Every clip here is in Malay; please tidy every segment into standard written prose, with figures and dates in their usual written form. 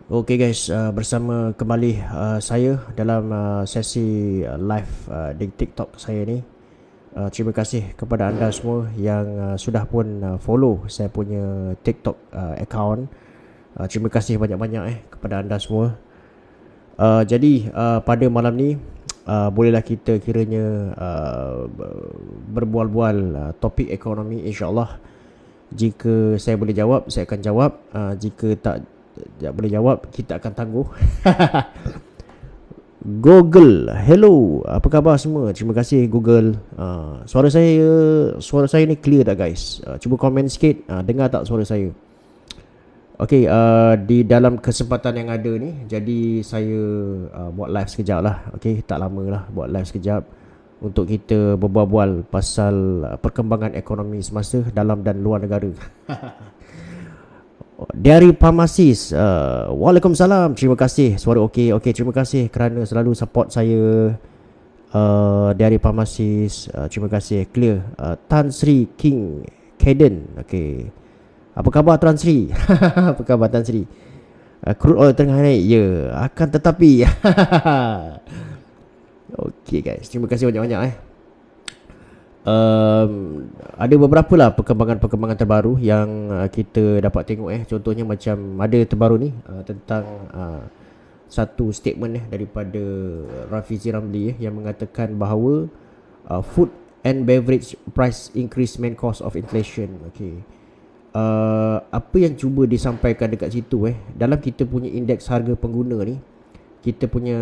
Okay guys, bersama kembali saya dalam sesi live di TikTok saya ni. Terima kasih kepada anda semua yang sudah pun follow saya punya TikTok account. Terima kasih banyak-banyak kepada anda semua. Jadi pada malam ni bolehlah kita kiranya berbual-bual topik ekonomi, insyaAllah. Jika saya boleh jawab, saya akan jawab. Jika tak boleh jawab, kita akan tangguh. Google, hello, apa khabar semua? Terima kasih Google. Suara saya ni clear tak guys? Cuba komen sikit, dengar tak suara saya? Okay, di dalam kesempatan yang ada ni, jadi saya buat live sekejap lah. Okay, tak lama lah buat live sekejap untuk kita berbual-bual pasal perkembangan ekonomi semasa dalam dan luar negara. Dari Pharmacist, Waalaikumsalam. Terima kasih, suara okey. Okey, terima kasih kerana selalu support saya. Dari Pharmacist, terima kasih, clear. Tan Sri King Kaden, okey. Apa khabar Tan Sri? Apa khabar Tan Sri? Crude oil tengah naik, ya, akan tetapi. Okey guys, terima kasih banyak-banyak ada beberapa lah perkembangan-perkembangan terbaru yang kita dapat tengok contohnya macam ada terbaru ni tentang satu statement daripada Rafizi Ramli yang mengatakan bahawa food and beverage price increase main cause of inflation. Okey. Apa yang cuba disampaikan dekat situ dalam kita punya indeks harga pengguna ni, kita punya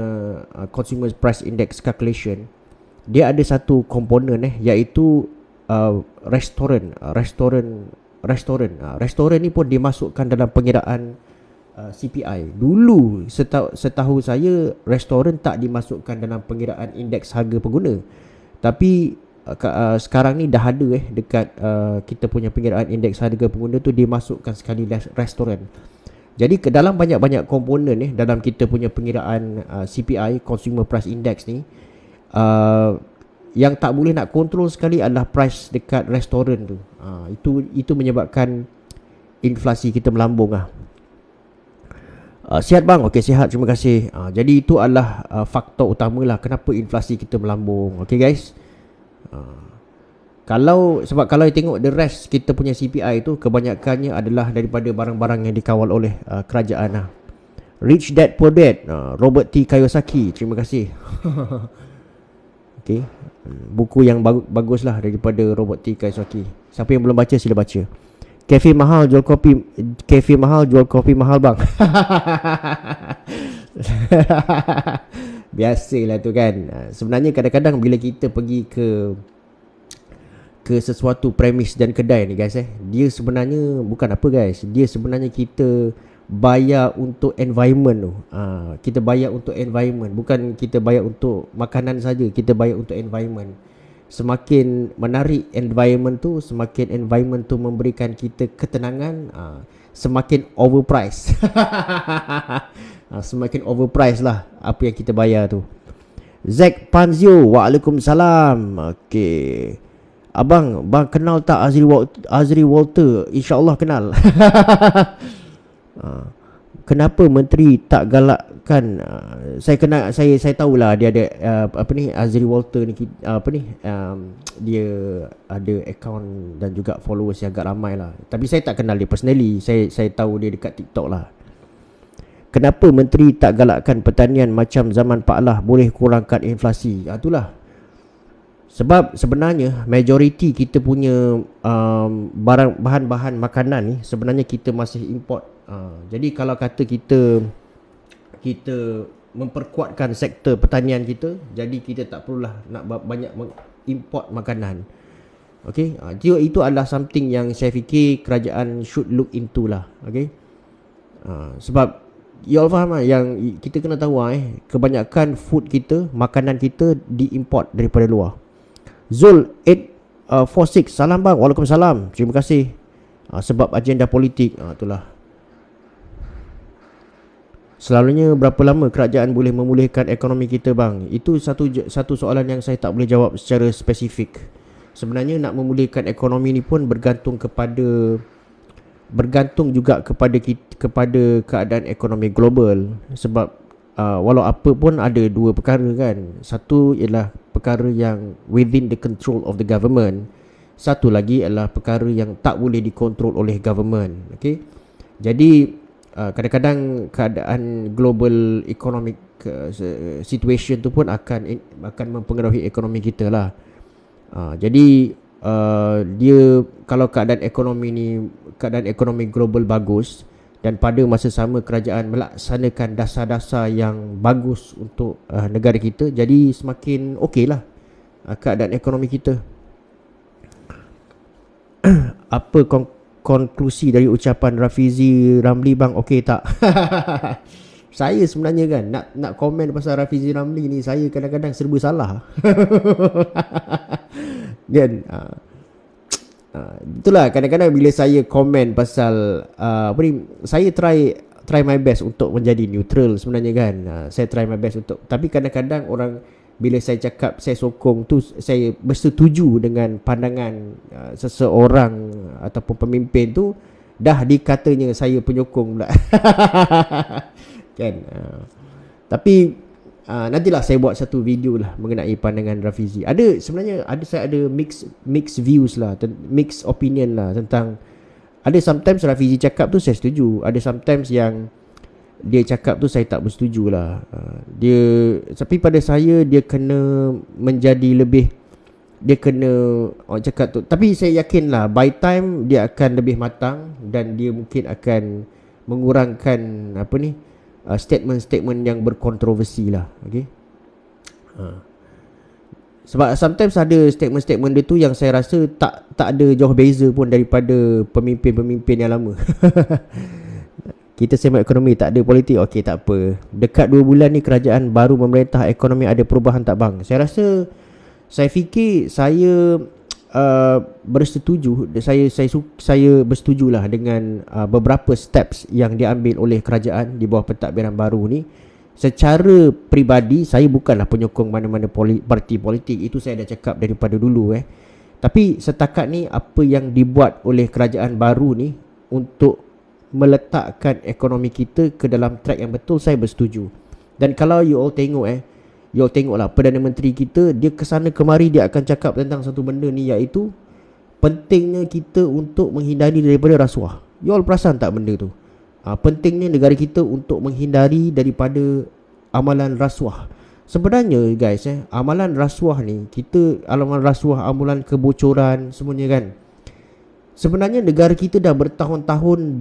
consumer price index calculation, dia ada satu komponen iaitu restoran. Restoran ni pun dimasukkan dalam pengiraan CPI. Dulu setahu saya restoran tak dimasukkan dalam pengiraan indeks harga pengguna. Tapi sekarang ni dah ada dekat kita punya pengiraan indeks harga pengguna tu dimasukkan sekali restoran. Jadi ke dalam banyak-banyak komponen dalam kita punya pengiraan CPI, Consumer Price Index ni, yang tak boleh nak kontrol sekali adalah price dekat restoran tu. Itu menyebabkan inflasi kita melambung sihat bang? Okey, sihat, terima kasih. Jadi itu adalah faktor utamalah kenapa inflasi kita melambung. Okey guys. Sebab kalau you tengok the rest kita punya CPI tu kebanyakannya adalah daripada barang-barang yang dikawal oleh kerajaan Rich Dad Poor Dad, Robert T. Kiyosaki, terima kasih. Okay. Buku yang bagus lah daripada Robert T. Kiyosaki. Siapa yang belum baca sila baca. Kafe mahal jual kopi mahal bang. Biasalah tu kan. Sebenarnya kadang-kadang bila kita pergi ke sesuatu premis dan kedai ni guys dia sebenarnya bukan apa guys, dia sebenarnya kita bayar untuk environment tu. Kita bayar untuk environment, bukan kita bayar untuk makanan saja, kita bayar untuk environment. Semakin menarik environment tu, semakin environment tu memberikan kita ketenangan, semakin overpriced. Semakin overpriced lah apa yang kita bayar tu. Zack Panzio, Waalaikumsalam. Okey. Abang kenal tak Azri Walter? InsyaAllah kenal. Kenapa menteri tak galakkan? Saya tahulah dia ada Azri Walter ni dia ada akaun dan juga followers yang agak ramai lah. Tapi saya tak kenal dia personally. Saya tahu dia dekat TikTok lah. Kenapa menteri tak galakkan pertanian macam zaman Pak Lah, boleh kurangkan inflasi? Itulah. Sebab sebenarnya majoriti kita punya bahan-bahan makanan ni sebenarnya kita masih import. Jadi kalau kata kita memperkuatkan sektor pertanian kita, jadi kita tak perlulah nak banyak import makanan. Okay, itu adalah something yang saya fikir kerajaan should look into lah. Okay, sebab you all faham yang kita kena tahu kebanyakan food kita, makanan kita diimport daripada luar. Zul 846, salam bang. Waalaikumsalam, terima kasih. Sebab agenda politik, itulah. Selalunya berapa lama kerajaan boleh memulihkan ekonomi kita bang? Itu satu soalan yang saya tak boleh jawab secara spesifik. Sebenarnya nak memulihkan ekonomi ni pun bergantung juga kepada kepada keadaan ekonomi global. Sebab walau apa pun ada dua perkara kan. Satu ialah perkara yang within the control of the government. Satu lagi adalah perkara yang tak boleh dikontrol oleh government. Okay? Jadi kadang-kadang keadaan global economic situation tu pun akan mempengaruhi ekonomi kita lah. Jadi dia kalau keadaan ekonomi global bagus dan pada masa sama kerajaan melaksanakan dasar-dasar yang bagus untuk negara kita, jadi semakin okey lah keadaan ekonomi kita. Apa konklusi dari ucapan Rafizi Ramli bang? Okey tak? Saya sebenarnya kan nak komen pasal Rafizi Ramli ni, saya kadang-kadang serba salah. Dan itulah kadang-kadang bila saya komen pasal saya try my best untuk menjadi neutral sebenarnya kan. Saya try my best untuk, tapi kadang-kadang orang bila saya cakap saya sokong tu, saya bersetuju dengan pandangan seseorang ataupun pemimpin tu, dah dikatanya saya penyokong pula. Kan. Tapi nantilah saya buat satu video lah mengenai pandangan Rafizi. Saya ada mixed views lah, mixed opinion lah tentang, ada sometimes Rafizi cakap tu saya setuju, ada sometimes yang dia cakap tu saya tak bersetuju lah. Tapi pada saya dia kena menjadi lebih, dia kena orang cakap tu, tapi saya yakin lah by time dia akan lebih matang dan dia mungkin akan mengurangkan statement-statement yang berkontroversi lah. Okay? Sebab sometimes ada statement-statement dia tu yang saya rasa tak ada jauh beza pun daripada pemimpin-pemimpin yang lama. Kita sembang ekonomi, tak ada politik. Okey, tak apa. Dekat 2 bulan ni kerajaan baru memerintah, ekonomi ada perubahan tak bang? Saya fikir saya bersetuju. Saya bersetujulah dengan beberapa steps yang diambil oleh kerajaan di bawah pentadbiran baru ni. Secara peribadi saya bukanlah penyokong mana-mana parti politik. Itu saya dah cakap daripada dulu. Tapi setakat ni apa yang dibuat oleh kerajaan baru ni untuk meletakkan ekonomi kita ke dalam track yang betul, saya bersetuju. Dan kalau you all tengoklah Perdana Menteri kita, dia kesana kemari dia akan cakap tentang satu benda ni, iaitu pentingnya kita untuk menghindari daripada rasuah. You all perasan tak benda tu? Pentingnya negara kita untuk menghindari daripada amalan rasuah. Sebenarnya guys, amalan rasuah ni, amalan kebocoran semuanya kan, sebenarnya negara kita dah bertahun-tahun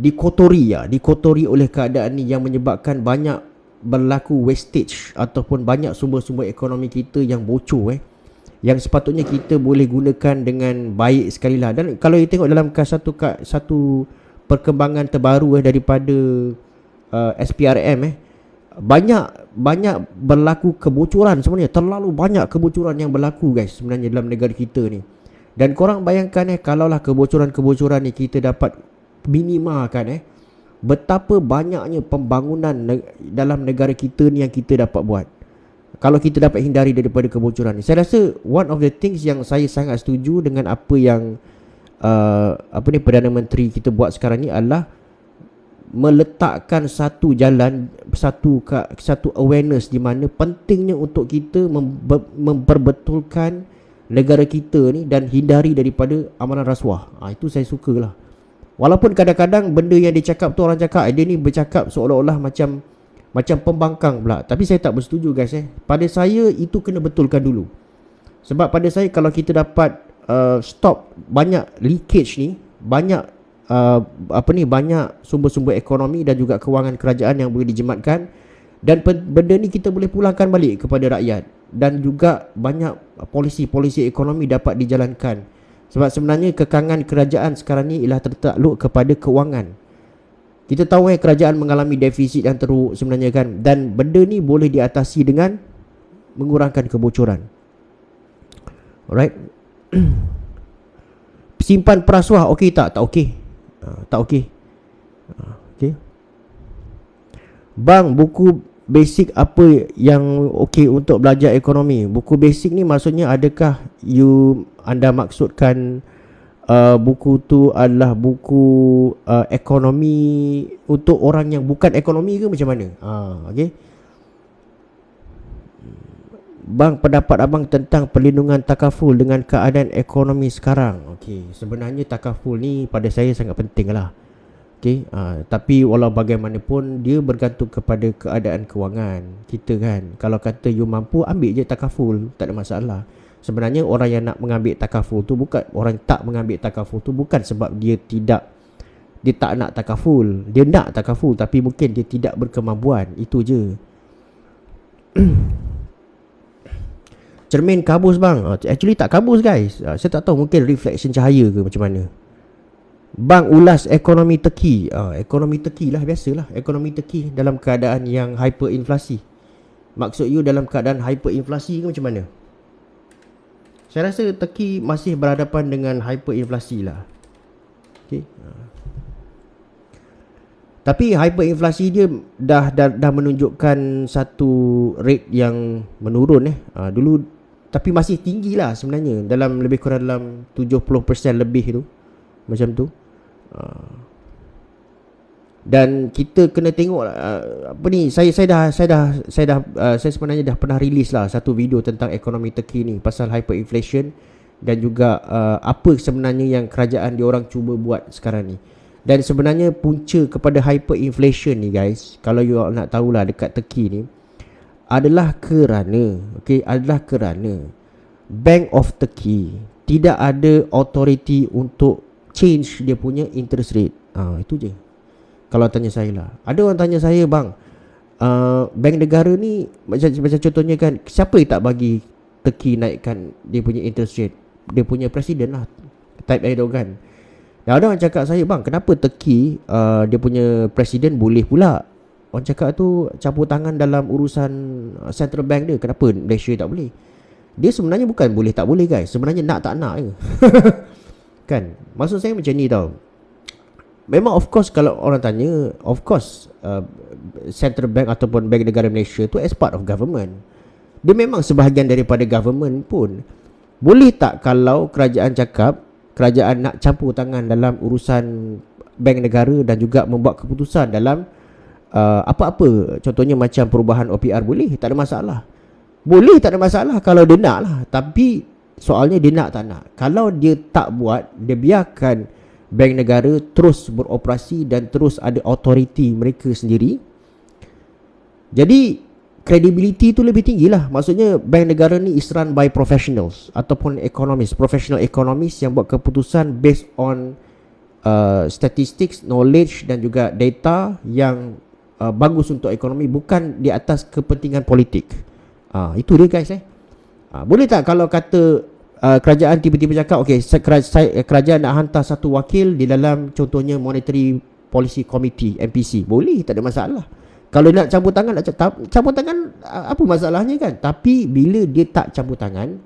dikotori oleh keadaan ni yang menyebabkan banyak berlaku wastage ataupun banyak sumber-sumber ekonomi kita yang bocor yang sepatutnya kita boleh gunakan dengan baik sekali lah. Dan kalau kita tengok dalam satu perkembangan terbaru daripada SPRM, banyak berlaku kebocoran sebenarnya. Terlalu banyak kebocoran yang berlaku guys sebenarnya dalam negara kita ni. Dan korang bayangkan kalaulah kebocoran-kebocoran ni kita dapat minimalkan, betapa banyaknya pembangunan dalam negara kita ni yang kita dapat buat kalau kita dapat hindari daripada kebocoran ni. Saya rasa one of the things yang saya sangat setuju dengan apa yang Perdana Menteri kita buat sekarang ni adalah meletakkan satu jalan, satu awareness di mana pentingnya untuk kita memperbetulkan negara kita ni dan hindari daripada amalan rasuah. Itu saya sukalah. Walaupun kadang-kadang benda yang dia cakap tu, orang cakap dia ni bercakap seolah-olah macam pembangkang pula. Tapi saya tak bersetuju guys. Pada saya itu kena betulkan dulu. Sebab pada saya kalau kita dapat stop banyak leakage ni, banyak banyak sumber-sumber ekonomi dan juga kewangan kerajaan yang boleh dijimatkan, dan benda ni kita boleh pulangkan balik kepada rakyat, dan juga banyak polisi-polisi ekonomi dapat dijalankan. Sebab sebenarnya kekangan kerajaan sekarang ni ialah tertakluk kepada kewangan. Kita tahu kerajaan mengalami defisit yang teruk sebenarnya kan, dan benda ni boleh diatasi dengan mengurangkan kebocoran. Alright. Simpan perasuah okey tak? Tak okey. Tak okey. Okey. Bang, buku basic apa yang okey untuk belajar ekonomi? Buku basic ni maksudnya adakah anda maksudkan buku tu adalah buku ekonomi untuk orang yang bukan ekonomi ke macam mana? Okey. Bang, pendapat abang tentang perlindungan takaful dengan keadaan ekonomi sekarang. Okey, sebenarnya takaful ni pada saya sangat penting lah. Okey, tapi walau bagaimanapun dia bergantung kepada keadaan kewangan kita kan. Kalau kata you mampu, ambil je takaful, tak ada masalah. Sebenarnya orang yang nak mengambil takaful tu bukan, orang tak mengambil takaful tu bukan sebab dia tak nak takaful. Dia nak takaful tapi mungkin dia tidak berkemampuan. Itu je. Cermin kabus bang. Actually tak kabus guys. Saya tak tahu, mungkin reflection cahaya ke macam mana. Bang, ulas ekonomi Turki. Ekonomi Turki lah, biasalah. Ekonomi Turki dalam keadaan yang hyperinflasi. Maksud you dalam keadaan hyperinflasi ke macam mana? Saya rasa Turki masih berhadapan dengan hyperinflasi lah. Okay. Tapi hyperinflasi dia dah menunjukkan satu rate yang menurun dulu, tapi masih tinggi lah sebenarnya, dalam lebih kurang dalam 70% lebih tu, macam tu. Dan kita kena tengok apa ni, saya sebenarnya dah pernah release lah satu video tentang ekonomi Turki ni pasal hyperinflation dan juga apa sebenarnya yang kerajaan diorang cuba buat sekarang ni. Dan sebenarnya punca kepada hyperinflation ni guys, kalau you nak tahulah dekat Turki ni, adalah kerana Bank of Turkey tidak ada authority untuk change dia punya interest rate. Itu je. Kalau tanya saya lah. Ada orang tanya saya, bang, bank negara ni macam contohnya kan, siapa yang tak bagi Turkey naikkan dia punya interest rate? Dia punya presiden lah, Tayyip Erdogan. Dan ada orang cakap saya, bang, kenapa Turkey dia punya presiden boleh pula? Orang cakap tu campur tangan dalam urusan central bank dia. Kenapa Malaysia tak boleh? Dia sebenarnya bukan boleh tak boleh guys, sebenarnya nak tak nak je. Kan, maksud saya macam ni tau. Memang of course kalau orang tanya, of course central bank ataupun bank negara Malaysia tu as part of government. Dia memang sebahagian daripada government pun. Boleh tak kalau kerajaan cakap kerajaan nak campur tangan dalam urusan bank negara dan juga membuat keputusan dalam apa-apa, contohnya macam perubahan OPR, boleh, tak ada masalah. Boleh, tak ada masalah kalau dia nak lah. Tapi soalnya dia nak tak nak. Kalau dia tak buat, dia biarkan bank negara terus beroperasi dan terus ada authority mereka sendiri, jadi credibility tu lebih tinggi lah. Maksudnya bank negara ni is run by professionals ataupun economists, professional economists yang buat keputusan based on statistics, knowledge dan juga data yang bagus untuk ekonomi, bukan di atas kepentingan politik. Itu dia guys. Boleh tak kalau kata kerajaan tiba-tiba cakap, okey, kerajaan nak hantar satu wakil di dalam contohnya Monetary Policy Committee, MPC, boleh, tak ada masalah. Kalau nak campur tangan, campur tangan, apa masalahnya kan? Tapi bila dia tak campur tangan,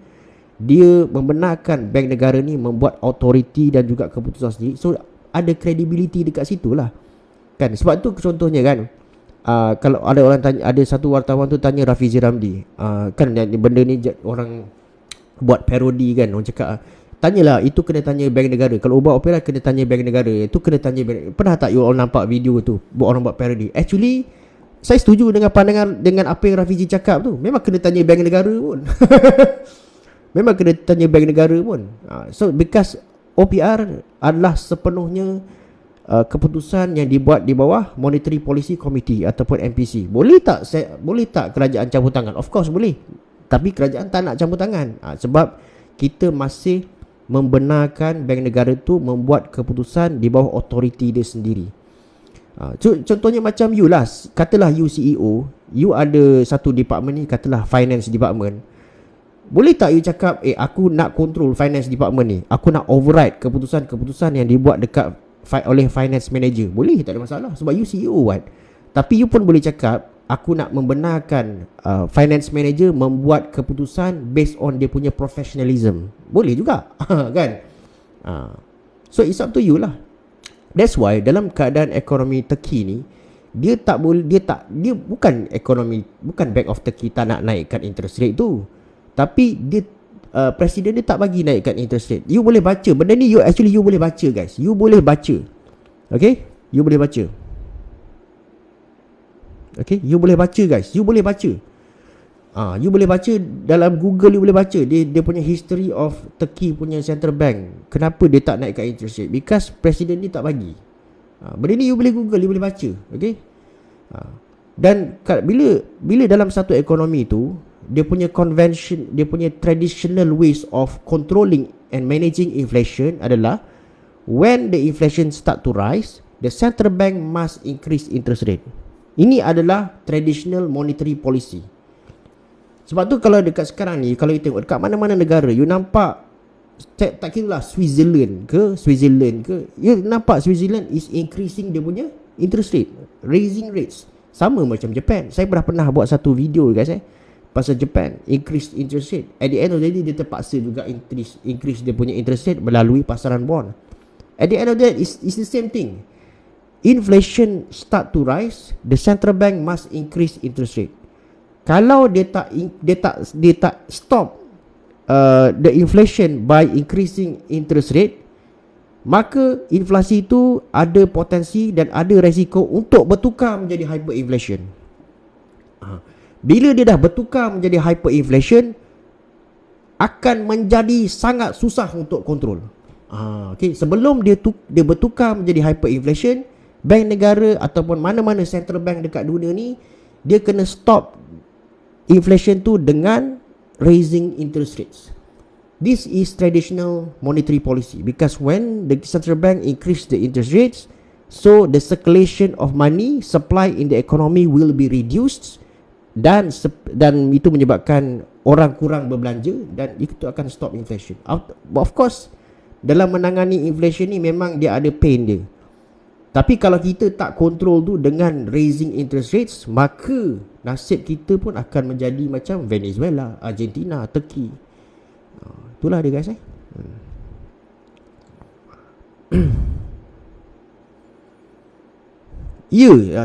dia membenarkan bank negara ni membuat authority dan juga keputusan sendiri. So ada credibility dekat situ lah kan. Sebab tu contohnya kan, kalau ada orang tanya, ada satu wartawan tu tanya Rafizi Ramli, kan benda ni orang buat parodi kan, orang cakap tanyalah, itu kena tanya bank negara. Kalau ubah opera kena tanya bank negara, itu kena tanya bank. Pernah tak you all nampak video tu buat orang buat parodi? Actually saya setuju dengan pandangan, dengan apa yang Rafizi cakap tu. Memang kena tanya bank negara pun. Memang kena tanya bank negara pun. So because OPR adalah sepenuhnya keputusan yang dibuat di bawah Monetary Policy Committee ataupun MPC. Boleh tak kerajaan campur tangan? Of course boleh. Tapi kerajaan tak nak campur tangan. Sebab kita masih membenarkan bank negara tu membuat keputusan di bawah authority dia sendiri. Contohnya macam you lah, katalah you CEO, you ada satu department ni, katalah finance department. Boleh tak you cakap, aku nak control finance department ni, aku nak override keputusan-keputusan yang dibuat dekat oleh finance manager? Boleh, tak ada masalah, sebab you CEO kan. Tapi you pun boleh cakap, aku nak membenarkan finance manager membuat keputusan based on dia punya professionalism. Boleh juga. Kan? So it's up to you lah. That's why dalam keadaan ekonomi Turki ni, dia bukan ekonomi, bukan Bank of Turkey tak nak naikkan interest rate tu, tapi dia Presiden dia tak bagi naikkan interest rate. You boleh baca benda ni, you boleh baca guys. You boleh baca. Okay, you boleh baca. Okay, you boleh baca guys. You boleh baca. You boleh baca dalam Google, you boleh baca dia punya history of Turkey punya central bank. Kenapa dia tak naikkan interest rate? Because presiden ni tak bagi. Benda ni you boleh Google, you boleh baca. Okay. Dan bila dalam satu ekonomi tu, dia punya convention, dia punya traditional ways of controlling and managing inflation adalah when the inflation start to rise, the central bank must increase interest rate. Ini adalah traditional monetary policy. Sebab tu kalau dekat sekarang ni, kalau you tengok dekat mana-mana negara, you nampak tak kira lah Switzerland ke, you nampak Switzerland is increasing dia punya interest rate, raising rates. Sama macam Japan. Saya pernah buat satu video guys pasal Japan increase interest rate. At the end of the day, dia terpaksa juga increase dia punya interest rate melalui pasaran bond. At the end of the day, it's the same thing. Inflation start to rise, the central bank must increase interest rate. Kalau dia tak stop the inflation by increasing interest rate, maka inflasi itu ada potensi dan ada resiko untuk bertukar menjadi hyperinflation. Bila dia dah bertukar menjadi hyperinflation, akan menjadi sangat susah untuk kontrol. Okay. Sebelum dia bertukar menjadi hyperinflation, bank negara ataupun mana-mana central bank dekat dunia ni, dia kena stop inflation tu dengan raising interest rates. This is traditional monetary policy, because when the central bank increase the interest rates, so the circulation of money, supply in the economy will be reduced, dan itu menyebabkan orang kurang berbelanja, dan itu akan stop inflation. Of course, dalam menangani inflation ni memang dia ada pain dia. Tapi kalau kita tak control tu dengan raising interest rates, maka nasib kita pun akan menjadi macam Venezuela, Argentina, Turkey. Itulah dia guys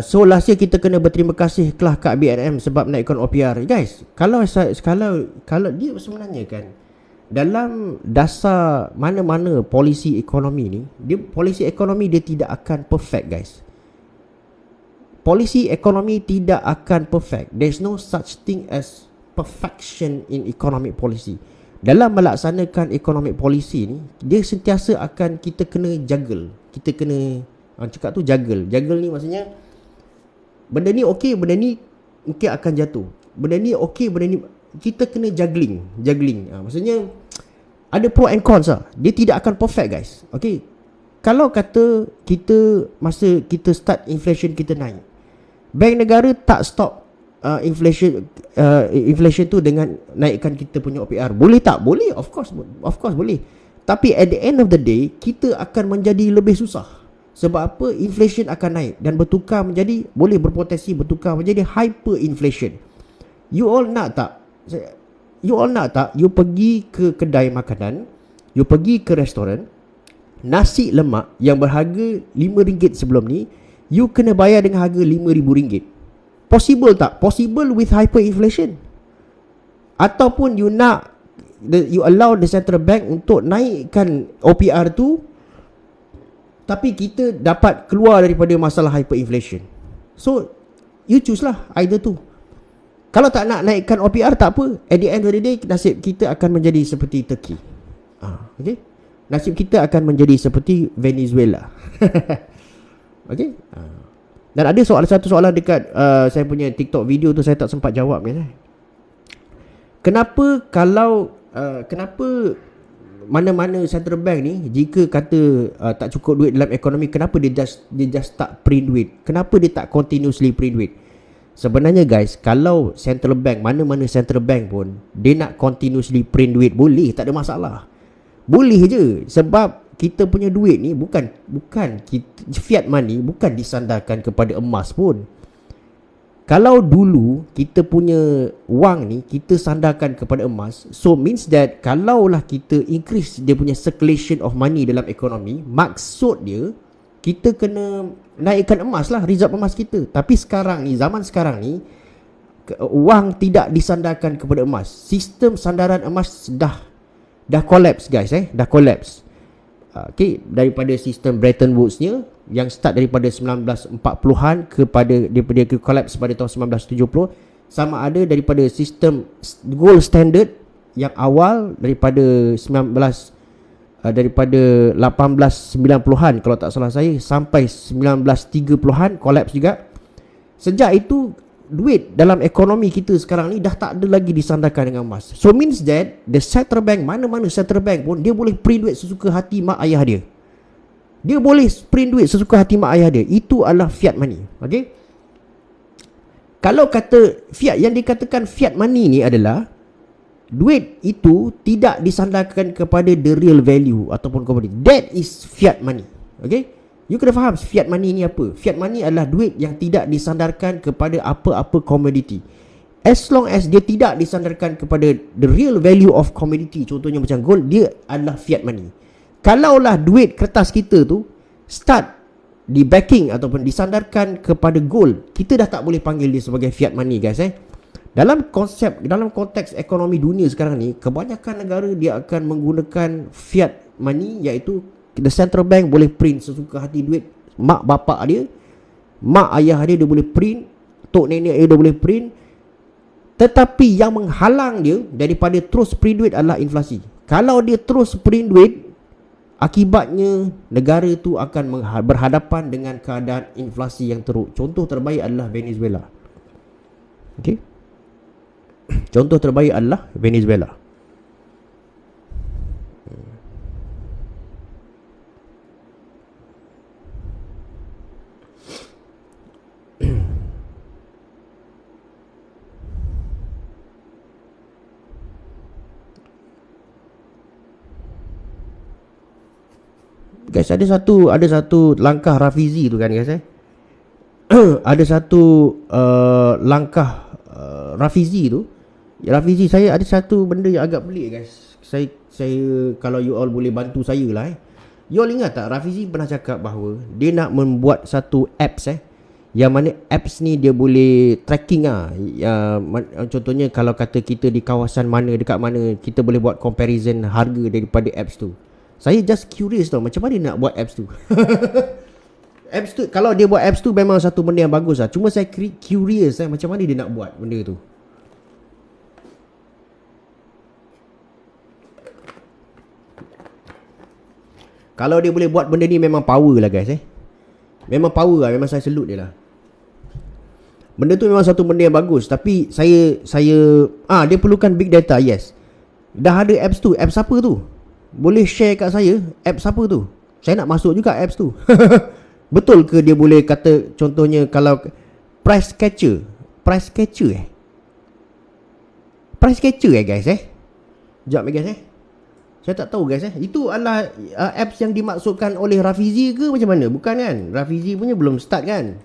so last year kita kena berterima kasih kelah kat BNM sebab naikkan OPR. Guys, kalau dia sebenarnya kan, dalam dasar mana-mana polisi ekonomi ni, polisi ekonomi dia tidak akan perfect guys. Polisi ekonomi tidak akan perfect. There's no such thing as perfection in economic policy. Dalam melaksanakan economic policy ni, dia sentiasa akan kita kena juggle. Kita kena cakap tu juggle. Juggle ni maksudnya benda ni okey, benda ni mungkin akan jatuh. Benda ni okey, benda ni kita kena juggling. Maksudnya ada pro and cons lah. Dia tidak akan perfect guys. Okay. Kalau kata masa kita start inflation kita naik, bank negara tak stop inflation tu dengan naikkan kita punya OPR. Boleh tak? Boleh. Of course boleh. Tapi at the end of the day, kita akan menjadi lebih susah. Sebab apa? Inflation akan naik dan boleh berpotensi bertukar menjadi hyperinflation. You all nak tak? You pergi ke kedai makanan, you pergi ke restoran, nasi lemak yang berharga RM5 sebelum ni, you kena bayar dengan harga RM5,000. Possible tak? Possible with hyperinflation. Ataupun you allow the central bank untuk naikkan OPR tu, tapi kita dapat keluar daripada masalah hyperinflation. So you choose lah either tu. Kalau tak nak naikkan OPR tak apa. At the end of the day, nasib kita akan menjadi seperti Turkey. Okay? Nasib kita akan menjadi seperti Venezuela. Okay? Dan ada satu soalan dekat saya punya TikTok video tu, saya tak sempat jawab ni. Kenapa mana-mana central bank ni, jika kata tak cukup duit dalam ekonomi, kenapa dia just tak print duit? Kenapa dia tak continuously print duit? Sebenarnya guys, kalau central bank, mana-mana central bank pun, dia nak continuously print duit, boleh, tak ada masalah. Boleh je. Sebab kita punya duit ni bukan fiat money, bukan disandarkan kepada emas pun. Kalau dulu kita punya wang ni kita sandarkan kepada emas, so means that kalaulah kita increase dia punya circulation of money dalam ekonomi, maksud dia kita kena naikkan emas lah, reserve emas kita. Tapi sekarang ni, zaman sekarang ni, wang tidak disandarkan kepada emas. Sistem sandaran emas dah dah collapse guys, dah collapse. Okay, daripada sistem Bretton Woods-nya yang start daripada 1940-an kepada dia collapse pada tahun 1970, sama ada daripada sistem gold standard yang awal daripada 1890-an kalau tak salah saya sampai 1930-an collapse juga. Sejak itu duit dalam ekonomi kita sekarang ni dah tak ada lagi disandarkan dengan emas. So means that the central bank, mana-mana central bank pun, dia boleh print duit sesuka hati mak ayah dia. Dia boleh print duit sesuka hati mak ayah dia. Itu adalah fiat money. Okay, kalau kata fiat, yang dikatakan fiat money ni adalah duit itu tidak disandarkan kepada the real value ataupun commodity. That is fiat money. Okay, you kena faham fiat money ni apa. Fiat money adalah duit yang tidak disandarkan kepada apa-apa commodity. As long as dia tidak disandarkan kepada the real value of commodity, contohnya macam gold, dia adalah fiat money. Kalaulah duit kertas kita tu start di backing ataupun disandarkan kepada gold, kita dah tak boleh panggil dia sebagai fiat money guys. Dalam konteks ekonomi dunia sekarang ni, kebanyakan negara dia akan menggunakan fiat money, iaitu the central bank boleh print sesuka hati duit mak bapak dia, mak ayah dia boleh print, tok nenek dia boleh print. Tetapi yang menghalang dia daripada terus print duit adalah inflasi. Kalau dia terus print duit, akibatnya negara tu akan berhadapan dengan keadaan inflasi yang teruk. Contoh terbaik adalah Venezuela. Okay, contoh terbaik adalah Venezuela. Guys, ada satu langkah Rafizi tu kan guys. Ada satu langkah Rafizi tu. Rafizi, saya ada satu benda yang agak pelik guys. Saya kalau you all boleh bantu saya lah. You all ingat tak Rafizi pernah cakap bahawa dia nak membuat satu apps yang mana apps ni dia boleh tracking contohnya kalau kata kita di kawasan mana, dekat mana, kita boleh buat comparison harga daripada apps tu. Saya just curious tau, macam mana dia nak buat apps tu. Apps tu, kalau dia buat apps tu memang satu benda yang bagus lah. Cuma saya curious macam mana dia nak buat benda tu. Kalau dia boleh buat benda ni memang power lah guys. Memang power lah, memang saya salute dia lah. Benda tu memang satu benda yang bagus. Tapi saya dia perlukan big data, yes. Dah ada apps tu, apps apa tu? Boleh share kat saya apps apa tu? Saya nak masuk juga apps tu. Betul ke dia boleh kata, contohnya kalau price catcher guys Sekejap guys saya tak tahu guys itu adalah apps yang dimaksudkan oleh Rafizi ke macam mana? Bukan kan? Rafizi punya belum start kan?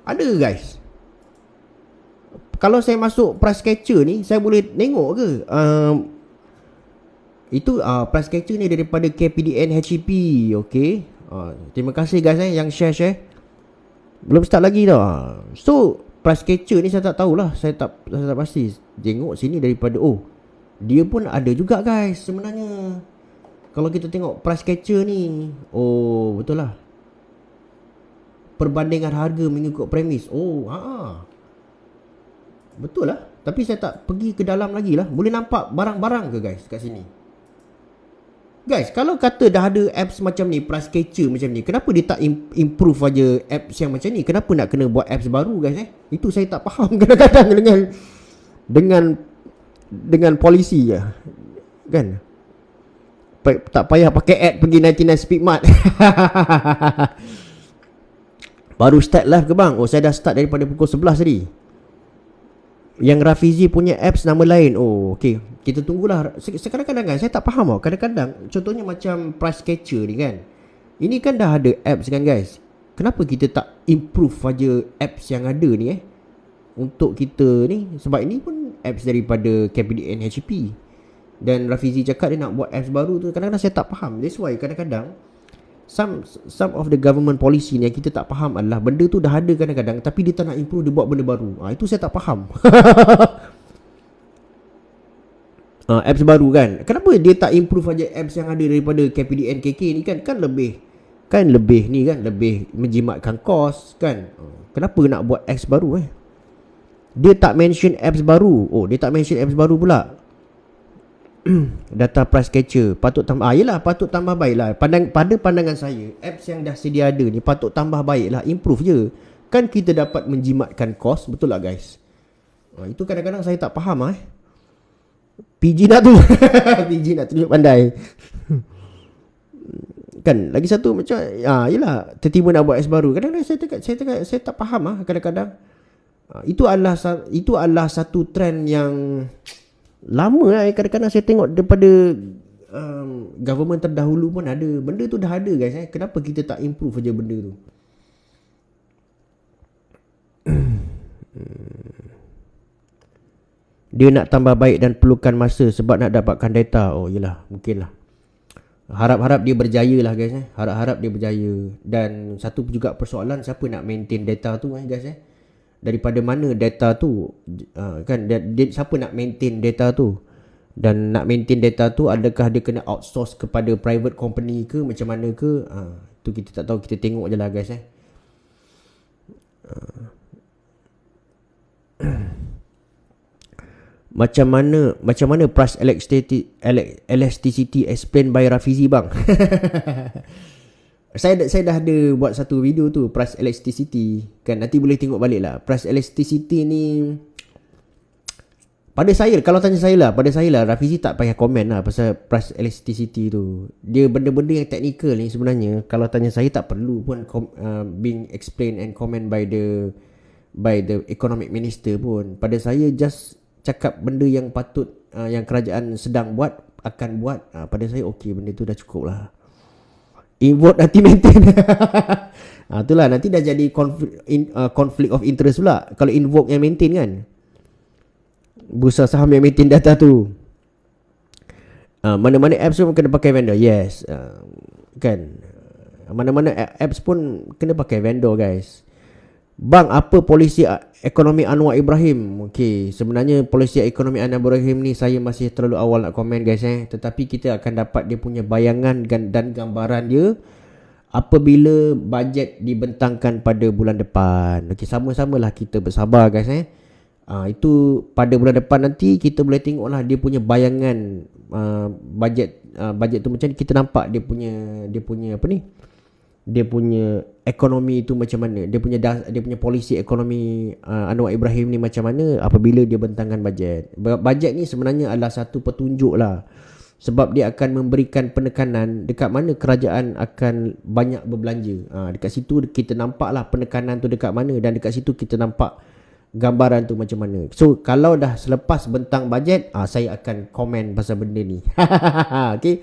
Ada guys? Kalau saya masuk price catcher ni, saya boleh tengok ke? Itu price catcher ni daripada KPDN HEP. Okay, terima kasih guys yang share. Belum start lagi tau. So price catcher ni saya tak tahulah. Saya tak pasti. Tengok sini daripada dia pun ada juga guys sebenarnya. Kalau kita tengok price catcher ni, betul lah, perbandingan harga mengikut premis. Betul lah. Tapi saya tak pergi ke dalam lagi lah. Boleh nampak barang-barang ke guys kat sini? Guys, kalau kata dah ada apps macam ni, price catcher macam ni, kenapa dia tak improve aja apps yang macam ni? Kenapa nak kena buat apps baru guys? Itu saya tak faham kadang-kadang dengan polisi kan. Tak payah pakai ad pergi 99 Speedmart. Baru start live ke bang? Saya dah start daripada pukul 11 tadi. Yang Rafizi punya apps nama lain. Okay, kita tunggulah. Kadang-kadang kan saya tak faham tau. Kadang-kadang contohnya macam price catcher ni kan, ini kan dah ada apps kan guys. Kenapa kita tak improve aja apps yang ada ni untuk kita ni? Sebab ini pun apps daripada KPDN HEP. Dan Rafizi cakap dia nak buat apps baru tu. Kadang-kadang saya tak faham. That's why kadang-kadang some of the government policy ni yang kita tak faham adalah benda tu dah ada kadang-kadang, tapi dia tak nak improve, dia buat benda baru. Itu saya tak faham. Apps baru kan. Kenapa dia tak improve aja apps yang ada daripada KPDN KK ni kan? Kan lebih ni kan, lebih menjimatkan kos kan. Kenapa nak buat apps baru Dia tak mention apps baru. Dia tak mention apps baru pula. Data price catcher patut tambah. Yelah, patut tambah baik lah. Pada pandangan saya, apps yang dah sedia ada ni patut tambah baik lah. Improve je. Kan kita dapat menjimatkan kos. Betul lah guys. Itu kadang-kadang saya tak faham PG nak tu PG nak tunjuk pandai kan. Lagi satu macam yelah, tiba-tiba nak buat apps baru. Kadang-kadang saya tak faham kadang-kadang. Itu adalah satu trend yang lama kadang-kadang saya tengok daripada government terdahulu pun ada. Benda tu dah ada guys Kenapa kita tak improve aja benda tu? Dia nak tambah baik dan perlukan masa sebab nak dapatkan data. Yelah, mungkin lah. Harap-harap dia berjaya lah guys Harap-harap dia berjaya. Dan satu juga persoalan, siapa nak maintain data tu guys Daripada mana data tu kan? Siapa nak maintain data tu? Dan nak maintain data tu, adakah dia kena outsource kepada private company ke, macam mana ke? Tu kita tak tahu. Kita tengok je lah guys Macam mana price elasticity explained by Rafizi bang? Saya dah ada buat satu video tu, price elasticity kan. Nanti boleh tengok balik lah. Price elasticity ni pada saya, kalau tanya saya lah, Rafizi tak payah komen lah pasal price elasticity tu. Dia benda-benda yang teknikal ni sebenarnya, kalau tanya saya tak perlu pun being explained and comment by the economic minister pun. Pada saya just cakap benda yang patut yang kerajaan sedang buat, akan buat. Pada saya okey, benda tu dah cukup lah. Invoke nanti maintain. Itulah, nanti dah jadi conflict of interest pula kalau invoke yang maintain kan. Bursa saham yang maintain data tu. Mana-mana apps pun kena pakai vendor. Yes, kan. Mana-mana apps pun kena pakai vendor guys. Bang, apa polisi ekonomi Anwar Ibrahim? Okey, sebenarnya polisi ekonomi Anwar Ibrahim ni saya masih terlalu awal nak komen guys Tetapi kita akan dapat dia punya bayangan dan gambaran dia apabila bajet dibentangkan pada bulan depan. Okey, sama-samalah kita bersabar guys Itu pada bulan depan nanti kita boleh tengoklah dia punya bayangan bajet tu macam ni. Kita nampak dia punya apa ni? Dia punya ekonomi tu macam mana, dia punya polisi ekonomi Anwar Ibrahim ni macam mana apabila dia bentangkan bajet. Bajet ni sebenarnya adalah satu petunjuk lah, sebab dia akan memberikan penekanan dekat mana kerajaan akan banyak berbelanja. Dekat situ kita nampak lah penekanan tu dekat mana, dan dekat situ kita nampak gambaran tu macam mana. So kalau dah selepas bentang bajet, saya akan komen pasal benda ni. Okay.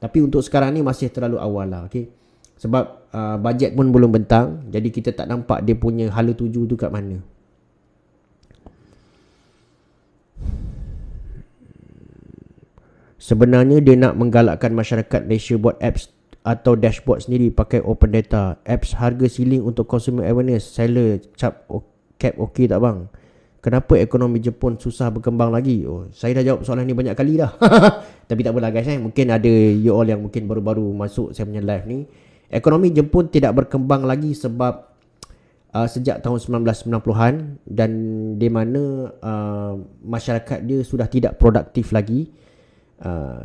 Tapi untuk sekarang ni masih terlalu awal lah. Okay. Sebab bajet pun belum bentang, jadi kita tak nampak dia punya hala tuju tu kat mana. Sebenarnya dia nak menggalakkan masyarakat Malaysia buat apps atau dashboard sendiri pakai open data. Apps harga ceiling untuk consumer awareness, seller cap okey tak bang? Kenapa ekonomi Jepun susah berkembang lagi? Saya dah jawab soalan ni banyak kali dah. Tapi tak apalah guys mungkin ada you all yang mungkin baru-baru masuk saya punya live ni. Ekonomi Jepun tidak berkembang lagi sebab sejak tahun 1990-an, dan di mana masyarakat dia sudah tidak produktif lagi.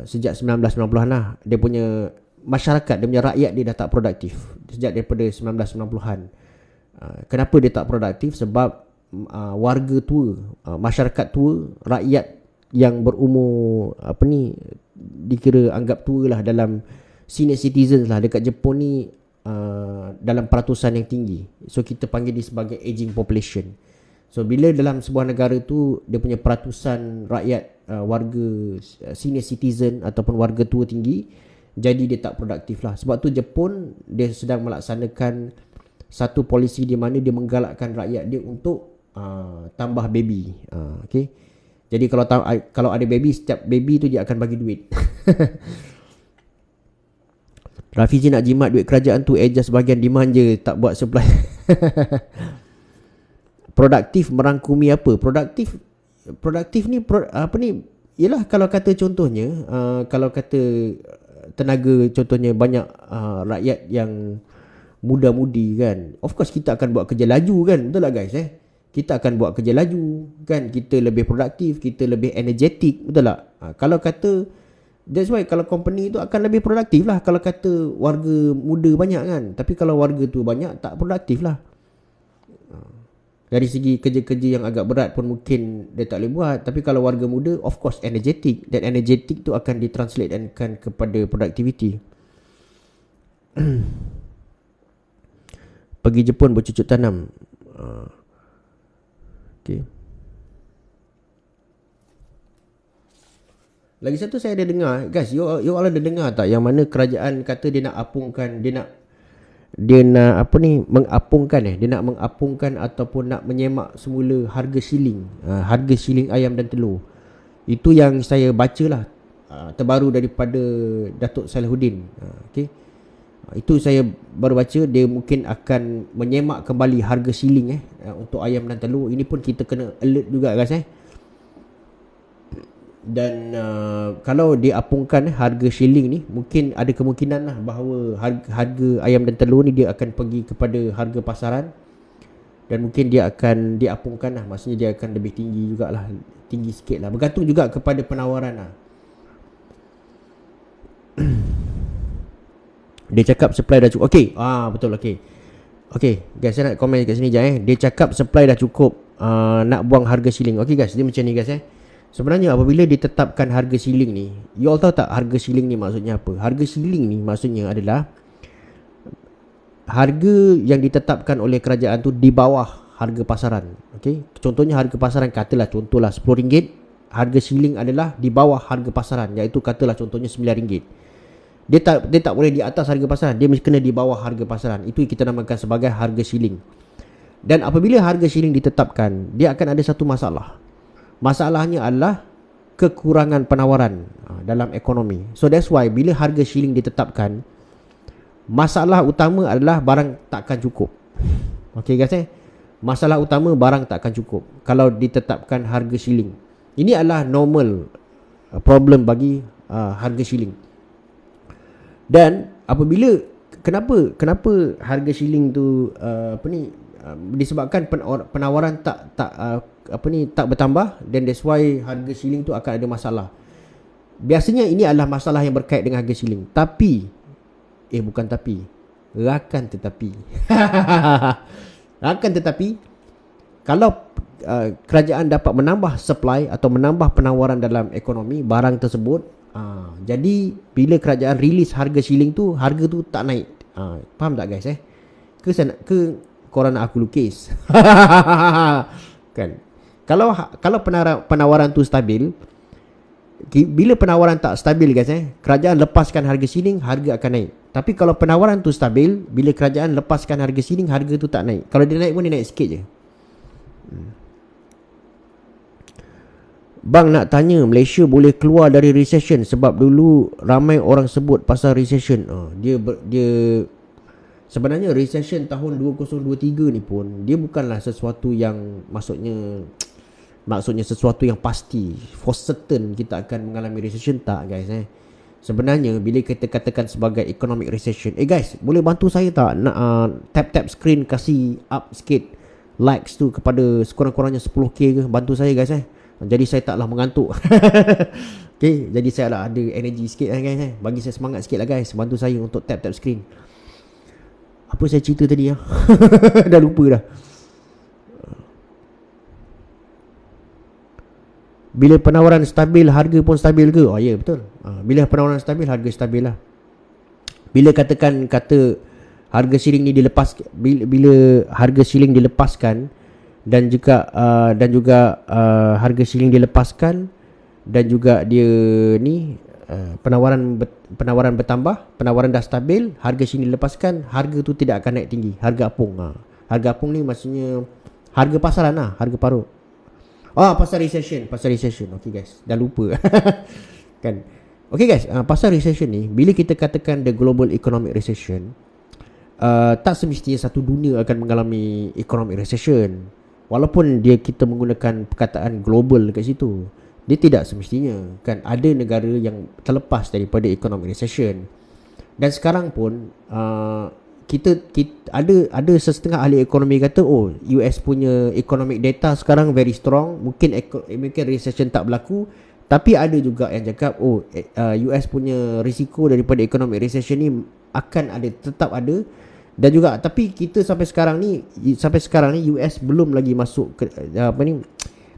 Sejak 1990-an lah, dia punya masyarakat, dia punya rakyat dia dah tak produktif sejak daripada 1990-an. Kenapa dia tak produktif? Sebab warga tua, masyarakat tua, rakyat yang berumur dikira anggap tua lah, dalam senior citizens lah dekat Jepun ni, dalam peratusan yang tinggi. So kita panggil dia sebagai aging population. So bila dalam sebuah negara tu dia punya peratusan rakyat, warga senior citizen ataupun warga tua tinggi, jadi dia tak produktif lah. Sebab tu Jepun dia sedang melaksanakan satu polisi di mana dia menggalakkan rakyat dia untuk tambah baby. Okay. Jadi kalau ada baby, setiap baby tu dia akan bagi duit. Rafizi nak jimat duit kerajaan tu, adjust bahagian demand je, tak buat supply. Produktif merangkumi apa? Produktif ni Yelah, kalau kata contohnya, kalau kata tenaga contohnya banyak rakyat yang muda-mudi kan, of course kita akan buat kerja laju kan, betul tak guys kita akan buat kerja laju kan, kita lebih produktif, kita lebih energetik, betul tak? Kalau kata, that's why kalau company tu akan lebih produktif lah kalau kata warga muda banyak kan. Tapi kalau warga tu banyak, tak produktif lah. Dari segi kerja-kerja yang agak berat pun mungkin dia tak boleh buat. Tapi kalau warga muda, of course energetic, dan energetic tu akan ditranslatekan kepada productivity. Pergi Jepun bercucuk tanam. Okay. Lagi satu saya ada dengar, guys, you all ada dengar tak yang mana kerajaan kata dia nak apungkan, dia nak apa ni, mengapungkan dia nak mengapungkan ataupun nak menyemak semula harga siling ayam dan telur. Itu yang saya baca lah, terbaru daripada Datuk Salihuddin. Okay. Itu saya baru baca, dia mungkin akan menyemak kembali harga siling untuk ayam dan telur. Ini pun kita kena alert juga guys Dan kalau diapungkan harga shilling ni, mungkin ada kemungkinan lah bahawa harga ayam dan telur ni dia akan pergi kepada harga pasaran. Dan mungkin dia akan diapungkan lah, maksudnya dia akan lebih tinggi jugalah, tinggi sikit lah, bergantung juga kepada penawaran lah. Dia cakap supply dah cukup. Okay, betul, okay. Okay guys, saya nak komen kat sini je Dia cakap supply dah cukup, nak buang harga shilling. Okay guys, dia macam ni guys Sebenarnya apabila ditetapkan harga siling ni, you all tahu tak harga siling ni maksudnya apa? Harga siling ni maksudnya adalah harga yang ditetapkan oleh kerajaan tu di bawah harga pasaran. Okay? Contohnya harga pasaran, katalah contohlah RM10, harga siling adalah di bawah harga pasaran, iaitu katalah contohnya RM9. Dia tak boleh di atas harga pasaran, dia mesti kena di bawah harga pasaran. Itu kita namakan sebagai harga siling. Dan apabila harga siling ditetapkan, dia akan ada satu masalah. Masalahnya adalah kekurangan penawaran dalam ekonomi. So that's why bila harga shilling ditetapkan, masalah utama adalah barang takkan cukup. Okay guys masalah utama barang takkan cukup kalau ditetapkan harga shilling. Ini adalah normal problem bagi harga shilling. Dan apabila kenapa harga shilling tu disebabkan penawaran tak bertambah, dan that's why harga shilling tu akan ada masalah. Biasanya ini adalah masalah yang berkait dengan harga shilling. Tapi rakan tetapi kalau kerajaan dapat menambah supply atau menambah penawaran dalam ekonomi barang tersebut, jadi bila kerajaan release harga shilling tu, harga tu tak naik. Faham tak guys ke korang nak aku lukis? Kan, kalau penawaran tu stabil, bila penawaran tak stabil guys kerajaan lepaskan harga shilling, harga akan naik. Tapi kalau penawaran tu stabil, bila kerajaan lepaskan harga shilling, harga tu tak naik. Kalau dia naik pun dia naik sikit je. Bang nak tanya, Malaysia boleh keluar dari recession? Sebab dulu ramai orang sebut pasal recession. Dia sebenarnya recession tahun 2023 ni pun dia bukanlah sesuatu yang maksudnya sesuatu yang pasti for certain kita akan mengalami recession, tak guys Sebenarnya bila kita katakan sebagai economic recession, guys, boleh bantu saya tak nak tap screen, kasih up sikit likes tu kepada sekurang-kurangnya 10k ke, bantu saya guys jadi saya taklah mengantuk. Okay, jadi saya lah ada energy sikit guys bagi saya semangat sikit lah guys, bantu saya untuk tap screen. Apa saya cerita tadi dah lupa dah. Bila penawaran stabil, harga pun stabil ke? Ya betul. Bila penawaran stabil, harga stabil lah. Bila kata harga shilling ni bila harga shilling dilepaskan dan juga harga shilling dilepaskan dan juga dia ni penawaran bertambah, penawaran dah stabil, harga shilling dilepaskan, harga tu tidak akan naik tinggi, harga apung. Harga apung ni maksudnya harga pasaran harga paruh. Pasal recession. Okay guys, dah lupa. Kan. Okay guys, pasal recession ni, bila kita katakan the global economic recession, tak semestinya satu dunia akan mengalami economic recession. Walaupun kita menggunakan perkataan global dekat situ, Dia tidak semestinya kan. Ada negara yang terlepas daripada economic recession. Dan sekarang pun kita ada sesetengah ahli ekonomi kata US punya economic data sekarang very strong, mungkin recession tak berlaku. Tapi ada juga yang cakap US punya risiko daripada economic recession ni akan ada, tetap ada. Dan juga tapi kita sampai sekarang ni US belum lagi masuk ke,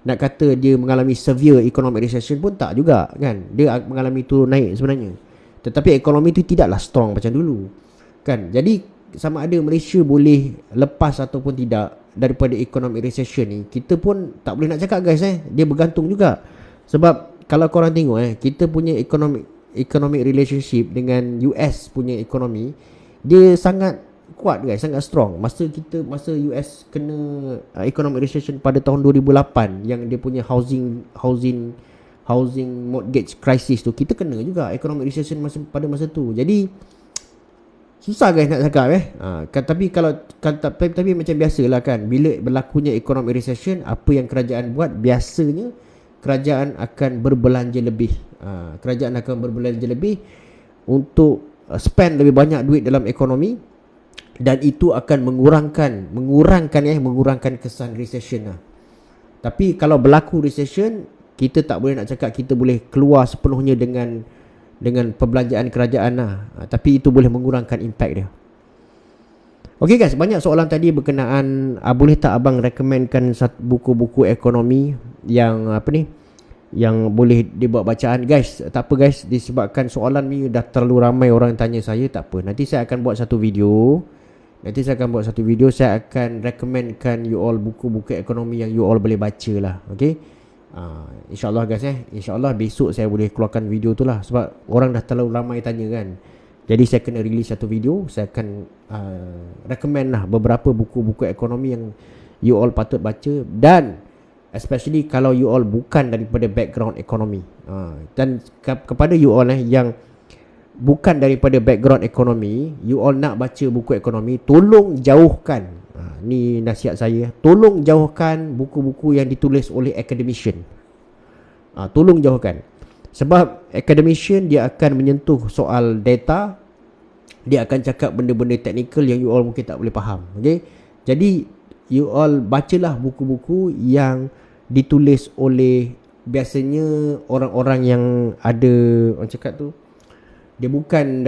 nak kata dia mengalami severe economic recession pun tak juga kan. Dia mengalami turun naik sebenarnya. Tetapi ekonomi tu tidaklah strong macam dulu kan. Jadi sama ada Malaysia boleh lepas ataupun tidak daripada economic recession ni, kita pun tak boleh nak cakap guys. Dia bergantung juga. Sebab kalau korang tengok kita punya economic relationship dengan US punya ekonomi, dia sangat kuat guys, sangat strong. Masa US kena economic recession pada tahun 2008, yang dia punya housing mortgage crisis tu, kita kena juga economic recession pada masa tu. Jadi susah guys nak cakap tapi macam biasalah kan, bila berlakunya economic recession, apa yang kerajaan buat biasanya kerajaan akan berbelanja lebih. Kerajaan akan berbelanja lebih untuk spend lebih banyak duit dalam ekonomi, dan itu akan mengurangkan kesan recession lah. Tapi kalau berlaku recession, kita tak boleh nak cakap kita boleh keluar sepenuhnya dengan perbelanjaan kerajaan lah. Tapi itu boleh mengurangkan impact dia. Okay guys, banyak soalan tadi berkenaan boleh tak abang recommendkan buku-buku ekonomi yang yang boleh dibuat bacaan. Guys, tak apa guys, disebabkan soalan ni dah terlalu ramai orang tanya saya, tak apa. Nanti saya akan buat satu video. Saya akan recommendkan you all buku-buku ekonomi yang you all boleh baca lah. Okay, InsyaAllah guys InsyaAllah besok saya boleh keluarkan video tu lah. Sebab orang dah terlalu ramai tanya kan. Jadi saya kena release satu video. Saya akan recommend lah beberapa buku-buku ekonomi yang you all patut baca. Dan especially kalau you all bukan daripada background ekonomi, dan kepada you all yang bukan daripada background ekonomi, you all nak baca buku ekonomi, tolong jauhkan, ni nasihat saya, tolong jauhkan buku-buku yang ditulis oleh academician. Tolong jauhkan. Sebab academician dia akan menyentuh soal data, dia akan cakap benda-benda teknikal yang you all mungkin tak boleh faham. Okay? Jadi you all bacalah buku-buku yang ditulis oleh biasanya orang-orang yang ada, orang cakap tu, dia bukan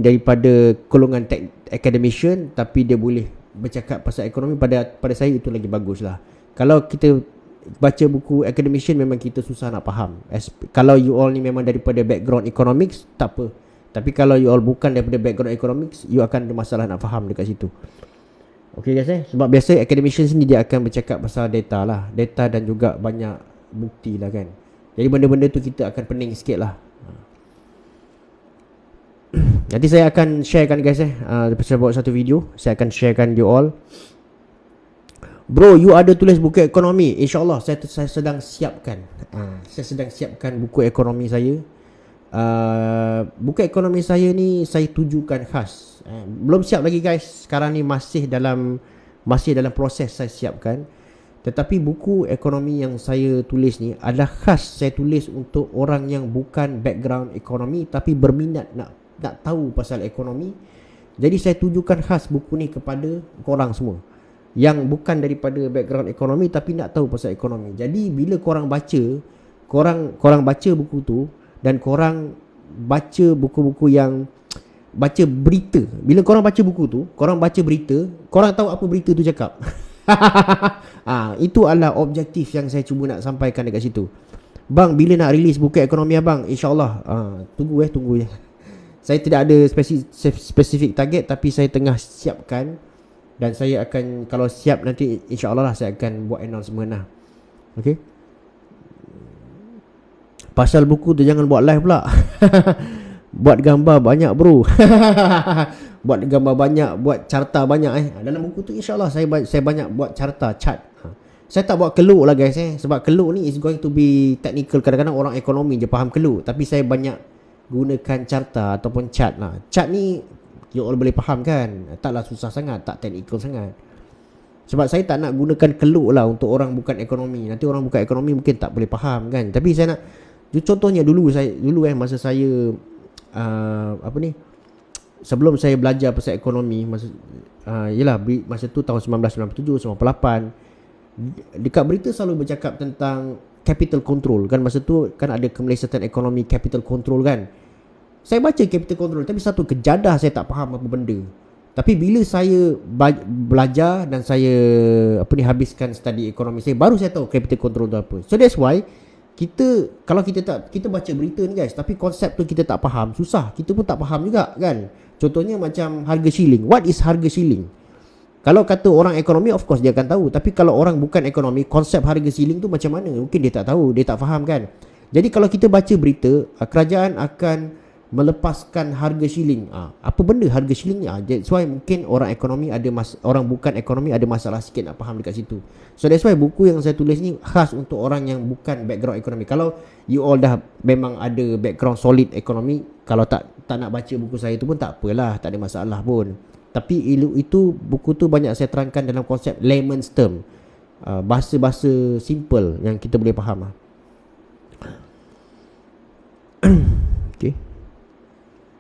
daripada golongan academician, tapi dia boleh bercakap pasal ekonomi. Pada saya itu lagi bagus lah. Kalau kita baca buku academician, memang kita susah nak faham. Kalau you all ni memang daripada background economics, tak apa. Tapi kalau you all bukan daripada background economics, you akan ada masalah nak faham dekat situ. Okay guys sebab biasa academician sendiri dia akan bercakap pasal data lah. Data dan juga banyak bukti lah kan. Jadi benda-benda tu kita akan pening sikit lah. Nanti saya akan sharekan guys saya buat satu video, saya akan sharekan you all. Bro, you ada tulis buku ekonomi? InsyaAllah saya sedang siapkan. Saya sedang siapkan buku ekonomi saya. Buku ekonomi saya ni saya tujukan khas. Belum siap lagi guys. Sekarang ni masih dalam proses saya siapkan. Tetapi buku ekonomi yang saya tulis ni adalah khas saya tulis untuk orang yang bukan background ekonomi tapi berminat nak tahu pasal ekonomi. Jadi saya tujukan khas buku ni kepada korang semua yang bukan daripada background ekonomi tapi nak tahu pasal ekonomi. Jadi bila korang baca, korang baca buku tu, dan korang baca buku-buku yang baca berita. Bila korang baca buku tu, korang baca berita, korang tahu apa berita tu cakap. Itu adalah objektif yang saya cuba nak sampaikan dekat situ. Bang, bila nak release buku ekonomi abang? InsyaAllah. Tunggu ya. Saya tidak ada spesifik target, tapi saya tengah siapkan. Dan saya akan, kalau siap nanti insyaAllah lah saya akan buat announcement lah. Okay. Pasal buku tu jangan buat live pula. Buat gambar banyak bro. Buat gambar banyak, buat carta banyak dalam buku tu insyaAllah saya banyak buat carta, chart. Saya tak buat keluk lah guys sebab keluk ni is going to be technical. Kadang-kadang orang ekonomi je faham keluk, tapi saya banyak gunakan carta ataupun chart lah. Chart ni you all boleh faham kan, taklah susah sangat, tak technical sangat. Sebab saya tak nak gunakan keluk lah untuk orang bukan ekonomi. Nanti orang bukan ekonomi mungkin tak boleh faham kan. Tapi saya nak, contohnya dulu masa saya apa ni, sebelum saya belajar pasal ekonomi, masa tu tahun 1997, 98, dekat berita selalu bercakap tentang capital control kan. Masa tu kan ada kemelesatan ekonomi, capital control kan. Saya baca capital control, tapi satu kejadah saya tak faham apa benda. Tapi bila saya belajar dan saya habiskan study ekonomi saya, baru saya tahu capital control tu apa. So that's why kalau kita baca berita ni guys, tapi konsep tu kita tak faham, susah. Kita pun tak faham juga kan. Contohnya macam harga shilling. What is harga shilling? Kalau kata orang ekonomi, of course dia akan tahu. Tapi kalau orang bukan ekonomi, konsep harga shilling tu macam mana? Mungkin dia tak tahu, dia tak faham kan. Jadi kalau kita baca berita, kerajaan akan melepaskan harga shilling. Apa benda harga shilling ni? That's why mungkin orang ekonomi orang bukan ekonomi ada masalah sikit nak faham dekat situ. So that's why buku yang saya tulis ni khas untuk orang yang bukan background ekonomi. Kalau you all dah memang ada background solid ekonomi, kalau tak nak baca buku saya tu pun tak apalah, tak ada masalah pun. Tapi itu buku tu banyak saya terangkan dalam konsep layman's term, bahasa-bahasa simple yang kita boleh faham. Okay.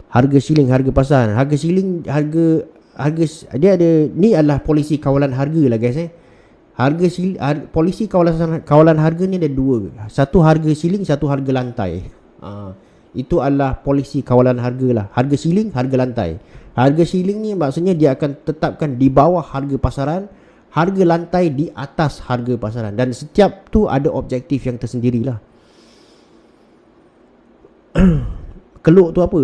Harga shilling, harga pasaran. Harga shilling, harga dia ada, ni adalah polisi kawalan harga lah guys Harga shilling, polisi kawalan harga ni ada dua. Satu harga shilling, satu harga lantai. Itu adalah polisi kawalan harga lah. Harga shilling, harga lantai. Harga shilling ni maksudnya dia akan tetapkan di bawah harga pasaran, harga lantai di atas harga pasaran, dan setiap tu ada objektif yang tersendirilah. Keluk tu apa?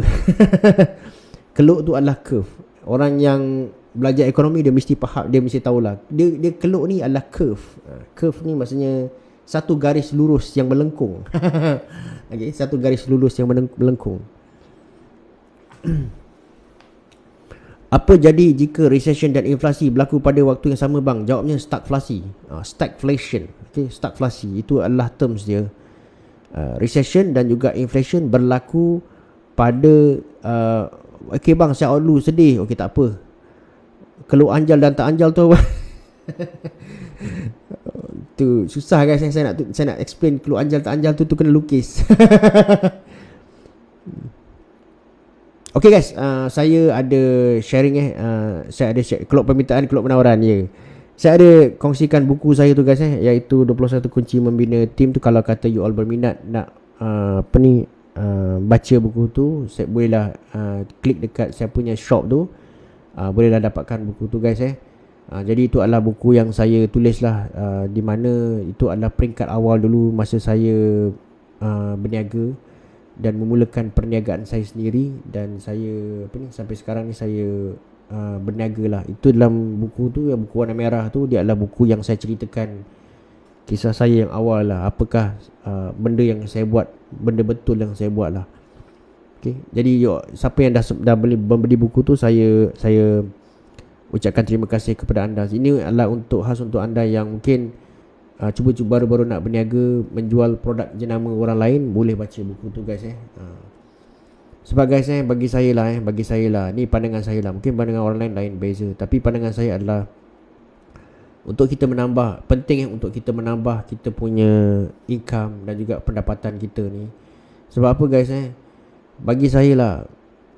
Keluk tu adalah curve. Orang yang belajar ekonomi dia mesti faham, dia mesti tahulah. Dia keluk ni adalah curve. Curve ni maksudnya satu garis lurus yang melengkung. Okay, satu garis lurus yang melengkung. Apa jadi jika recession dan inflasi berlaku pada waktu yang sama bang? Jawabnya stagflasi. Stagflation. Okay, stagflasi itu adalah terms dia. Recession dan juga inflation berlaku pada okay bang, saya dulu sedih. Okay, tak apa. Keluk anjal dan tak anjal tu apa? Tu susah guys. Saya nak explain keluk anjal tak anjal tu kena lukis. Okay guys, saya ada sharing saya ada keluk permintaan, keluk penawaran ya. Saya ada kongsikan buku saya tu guys iaitu 21 kunci membina tim tu. Kalau kata you all berminat nak baca buku tu, saya bolehlah klik dekat saya punya shop tu, bolehlah dapatkan buku tu guys jadi itu adalah buku yang saya tulis lah, di mana itu adalah peringkat awal dulu masa saya berniaga dan memulakan perniagaan saya sendiri, dan saya sampai sekarang ni saya berniaga lah. Itu dalam buku tu, yang buku warna merah tu, dia adalah buku yang saya ceritakan kisah saya yang awal lah. Apakah benda yang saya buat, benda betul yang saya buat lah. Okay. Jadi siapa yang dah membeli buku tu, saya ucapkan terima kasih kepada anda. Ini adalah khas untuk anda yang mungkin cuba baru-baru nak berniaga, menjual produk jenama orang lain, boleh baca buku tu guys Sebab guys bagi saya lah, ni pandangan saya lah. Mungkin pandangan orang lain beza, tapi pandangan saya adalah untuk kita menambah, penting untuk kita menambah kita punya income dan juga pendapatan kita ni. Sebab apa guys bagi saya lah,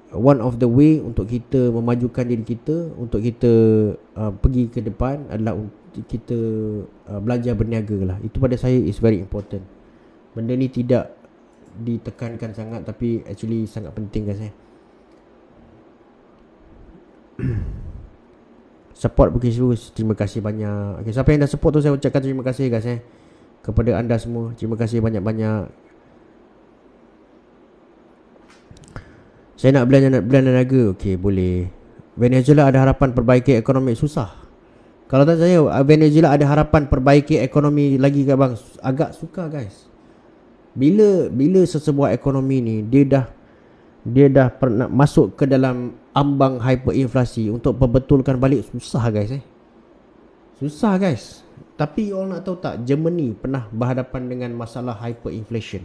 one of the way untuk kita memajukan diri kita, untuk kita pergi ke depan adalah untuk kita belajar berniaga lah. Itu pada saya is very important. Benda ni tidak ditekankan sangat, tapi actually sangat penting guys Support Bukit Seru, terima kasih banyak. Okay, siapa yang dah support tu, saya ucapkan terima kasih guys kepada anda semua. Terima kasih banyak-banyak. Saya nak belanja niaga. Okay, boleh. Venezuela ada harapan perbaiki ekonomi. Susah. Kalau tak saya, Venezuela ada harapan perbaiki ekonomi lagi ke bang? Agak suka guys. Bila sesebuah ekonomi ni dia dah pernah masuk ke dalam ambang hyperinflasi, untuk perbetulkan balik susah guys Susah guys. Tapi you all nak tahu tak, Germany pernah berhadapan dengan masalah hyperinflation.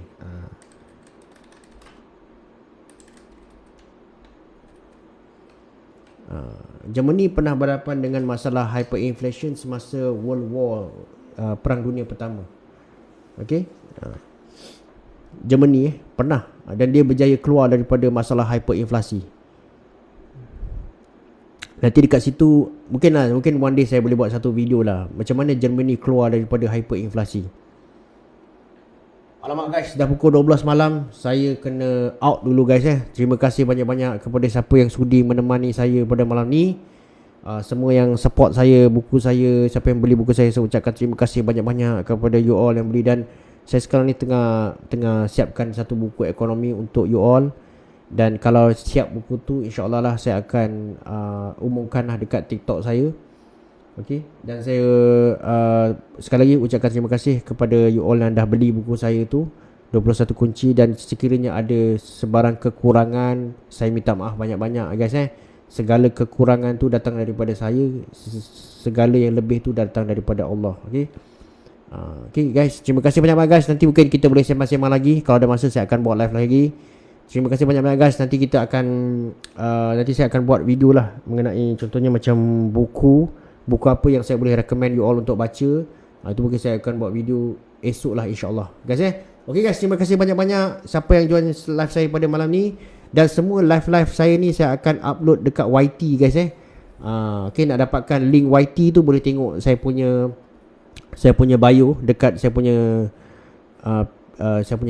Germany pernah berhadapan dengan masalah hyperinflation semasa World War Perang Dunia Pertama. Okey. Germany pernah, dan dia berjaya keluar daripada masalah hyperinflasi. Nanti dekat situ mungkin one day saya boleh buat satu video lah macam mana Germany keluar daripada hyperinflasi. Alamak guys, dah pukul 12 malam. Saya kena out dulu guys. Terima kasih banyak-banyak kepada siapa yang sudi menemani saya pada malam ni. Semua yang support saya, buku saya, siapa yang beli buku saya ucapkan terima kasih banyak-banyak kepada you all yang beli. Dan saya sekarang ni tengah siapkan satu buku ekonomi untuk you all. Dan kalau siap buku tu, insyaAllah lah saya akan umumkan lah dekat TikTok saya. Okay. Dan saya sekali lagi ucapkan terima kasih kepada you all yang dah beli buku saya tu 21 kunci. Dan sekiranya ada sebarang kekurangan, saya minta maaf banyak-banyak guys. Segala kekurangan tu datang daripada saya, segala yang lebih tu datang daripada Allah. Okay. Okay guys, terima kasih banyak-banyak guys. Nanti mungkin kita boleh sembang-sembang lagi. Kalau ada masa saya akan buat live lagi. Terima kasih banyak-banyak guys. Nanti kita akan nanti saya akan buat video lah mengenai contohnya macam buku apa yang saya boleh recommend you all untuk baca. Itu mungkin saya akan buat video esok lah insyaAllah guys. Okay guys, terima kasih banyak-banyak siapa yang join live saya pada malam ni. Dan semua live saya ni saya akan upload dekat YT guys. Okay, nak dapatkan link YT tu boleh tengok saya punya bio dekat saya punya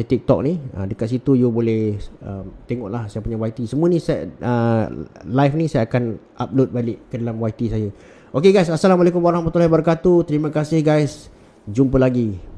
TikTok ni. Dekat situ you boleh tengoklah saya punya YT. Semua ni saya live ni saya akan upload balik ke dalam YT saya. Okay guys, Assalamualaikum warahmatullahi wabarakatuh. Terima kasih guys. Jumpa lagi.